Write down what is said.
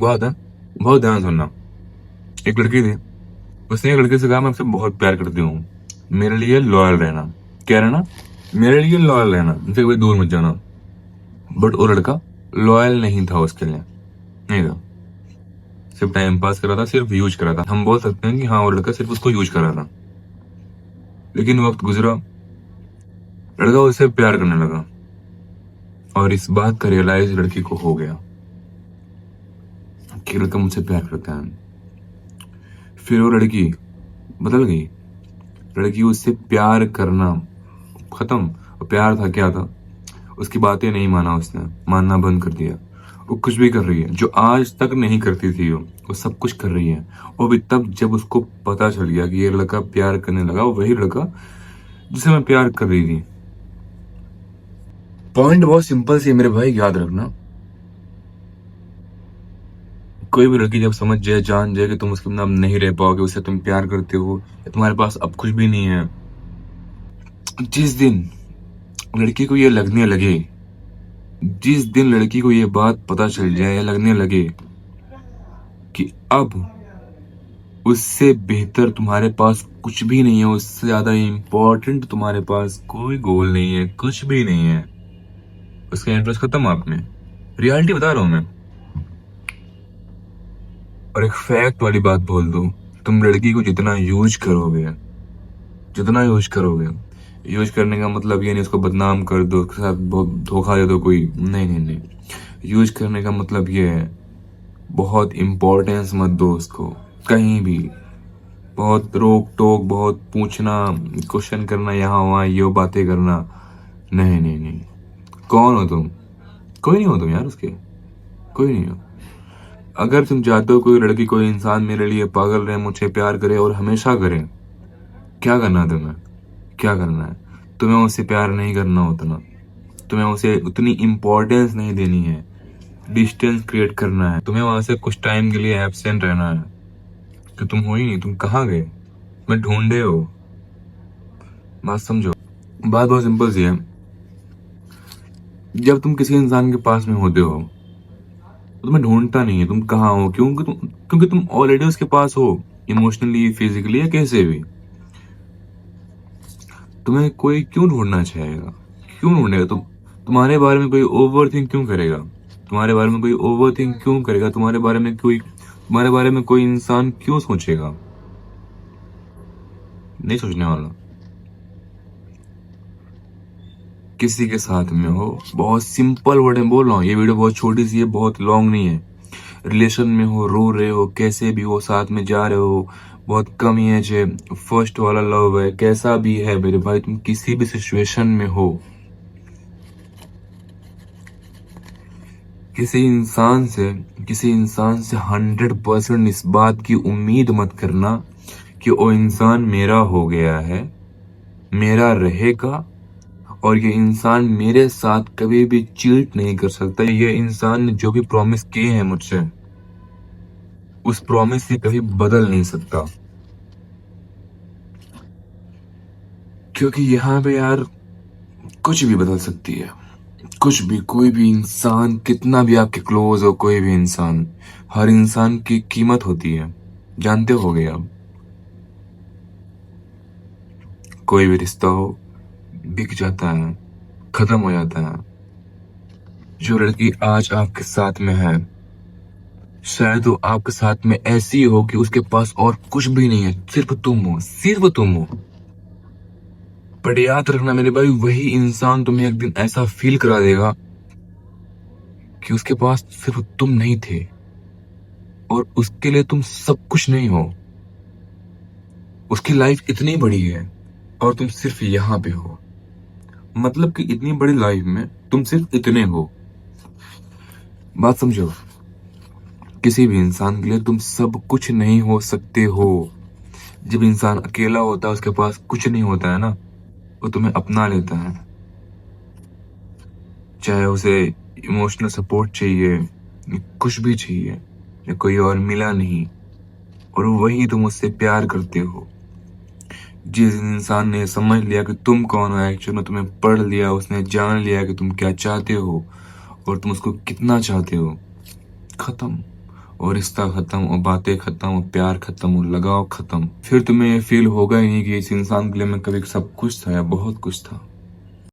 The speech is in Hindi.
बहुत है, बहुत ध्यान सुनना। एक लड़की थी, उसने एक लड़के से कहा मैं आपसे बहुत प्यार करती हूँ, मेरे लिए लॉयल रहना। क्या रहना? मेरे लिए लॉयल रहना, मुझसे कभी दूर मत जाना। बट वो लड़का लॉयल नहीं था उसके लिए, नहीं था। सिर्फ टाइम पास कर रहा था, सिर्फ यूज कर रहा था। हम बोल सकते हैं कि हाँ वो लड़का सिर्फ उसको यूज कर रहा था। लेकिन वक्त गुजरा, लड़का उससे प्यार करने लगा और इस बात का रियलाइज लड़की को हो गया कि लड़का मुझसे प्यार करता है। फिर वो लड़की बदल गई। लड़की उससे प्यार करना खत्म। प्यार था क्या था, उसकी बातें नहीं माना, उसने मानना बंद कर दिया। वो कुछ भी कर रही है जो आज तक नहीं करती थी, वो सब कुछ कर रही है। वो भी तब जब उसको पता चल गया कि ये लड़का प्यार करने लगा, वही लड़का जिसे मैं प्यार कर रही थी। पॉइंट बहुत सिंपल सी है मेरे भाई, याद रखना। कोई भी लड़की जब समझ जाए, जान जाए कि तुम उसके बिना नहीं रह पाओगे, उससे तुम प्यार करते हो या तुम्हारे पास अब कुछ भी नहीं है, जिस दिन लड़की को ये लगने लगे, जिस दिन लड़की को ये बात पता चल जाए या लगने लगे कि अब उससे बेहतर तुम्हारे पास कुछ भी नहीं है, उससे ज्यादा इंपॉर्टेंट तुम्हारे पास कोई गोल नहीं है, कुछ भी नहीं है, उसका इंटरेस्ट खत्म आप में। रियलिटी बता रहा हूं मैं। और एक फैक्ट वाली बात बोल दूं, तुम लड़की को जितना यूज करोगे, जितना यूज करोगे, यूज करने का मतलब ये नहीं उसको बदनाम कर दो, उसके साथ बहुत धोखा दे दो कोई, नहीं नहीं नहीं। यूज करने का मतलब ये है बहुत इंपॉर्टेंस मत दो उसको कहीं भी। बहुत रोक टोक, बहुत पूछना, क्वेश्चन करना, यहाँ वहाँ ये बातें करना, नहीं नहीं नहीं। कौन हो तुम? कोई नहीं हो तुम यार उसके, कोई नहीं हो। अगर तुम चाहते हो कोई लड़की, कोई इंसान मेरे लिए पागल रहे, मुझे प्यार करे और हमेशा करे, क्या करना है तुम्हें? क्या करना है? तुम्हें उससे प्यार नहीं करना उतना, तुम्हें उसे उतनी इंपॉर्टेंस नहीं देनी है, डिस्टेंस क्रिएट करना है, तुम्हें वहां से कुछ टाइम के लिए एब्सेंट रहना है कि तुम हो ही नहीं, तुम कहाँ गए, मैं ढूंढे हो। बात समझो, बात बहुत सिंपल सी है। जब तुम किसी इंसान के पास में होते हो तो तुम्हें ढूंढता नहीं है तुम कहाँ हो, क्योंकि तुम ऑलरेडी उसके पास हो, इमोशनली, फिजिकली या कैसे भी। तुम्हें कोई क्यों ढूंढना चाहेगा? क्यों ढूंढेगा? तुम्हारे बारे में कोई ओवर थिंक क्यों करेगा? तुम्हारे बारे में कोई ओवर थिंक क्यों करेगा? तुम्हारे बारे में कोई इंसान क्यों सोचेगा? नहीं सोचने वाला। किसी के साथ में हो, बहुत सिंपल वर्ड में बोल रहा हूँ, ये वीडियो बहुत छोटी सी है, बहुत लॉन्ग नहीं है। रिलेशन में हो, रो रहे हो, कैसे भी हो, साथ में जा रहे हो, बहुत कम एज है, फर्स्ट वाला लव है, कैसा भी है मेरे भाई, तुम किसी भी सिचुएशन में हो, किसी इंसान से 100% इस बात की उम्मीद मत करना कि वो इंसान मेरा हो गया है, मेरा रहेगा और ये इंसान मेरे साथ कभी भी चीट नहीं कर सकता। ये इंसान ने जो भी प्रॉमिस किए हैं मुझसे, उस प्रॉमिस से कभी बदल नहीं सकता। क्योंकि यहाँ पे यार कुछ भी बदल सकती है, कुछ भी, कोई भी इंसान, कितना भी आपके क्लोज हो कोई भी इंसान, हर इंसान की कीमत होती है, जानते होगे आप। कोई भी रिश्ता हो बिक जाता है, खत्म हो जाता है। जो लड़की आज आपके साथ में है, शायद वो आपके साथ में ऐसी हो कि उसके पास और कुछ भी नहीं है, सिर्फ तुम हो, सिर्फ तुम हो। बट याद रखना मेरे भाई, वही इंसान तुम्हें एक दिन ऐसा फील करा देगा कि उसके पास सिर्फ तुम नहीं थे और उसके लिए तुम सब कुछ नहीं हो। उसकी लाइफ इतनी बड़ी है और तुम सिर्फ यहाँ पे हो, मतलब कि इतनी बड़ी लाइफ में तुम सिर्फ इतने हो। बात समझो, किसी भी इंसान के लिए तुम सब कुछ नहीं हो सकते हो। जब इंसान अकेला होता है, उसके पास कुछ नहीं होता है ना, वो तुम्हें अपना लेता है। चाहे उसे इमोशनल सपोर्ट चाहिए, कुछ भी चाहिए, या कोई और मिला नहीं, और वही तुम उससे प्यार करते हो। जिस इंसान ने समझ लिया कि तुम कौन हो, एक्चुअल में तुम्हें पढ़ लिया, उसने जान लिया कि तुम क्या चाहते हो और तुम उसको कितना चाहते हो, खत्म। और रिश्ता खत्म और बातें खत्म और प्यार खत्म और लगाव खत्म, फिर तुम्हें ये फील होगा ही नहीं कि इस इंसान के लिए मैं कभी सब कुछ था या बहुत कुछ था।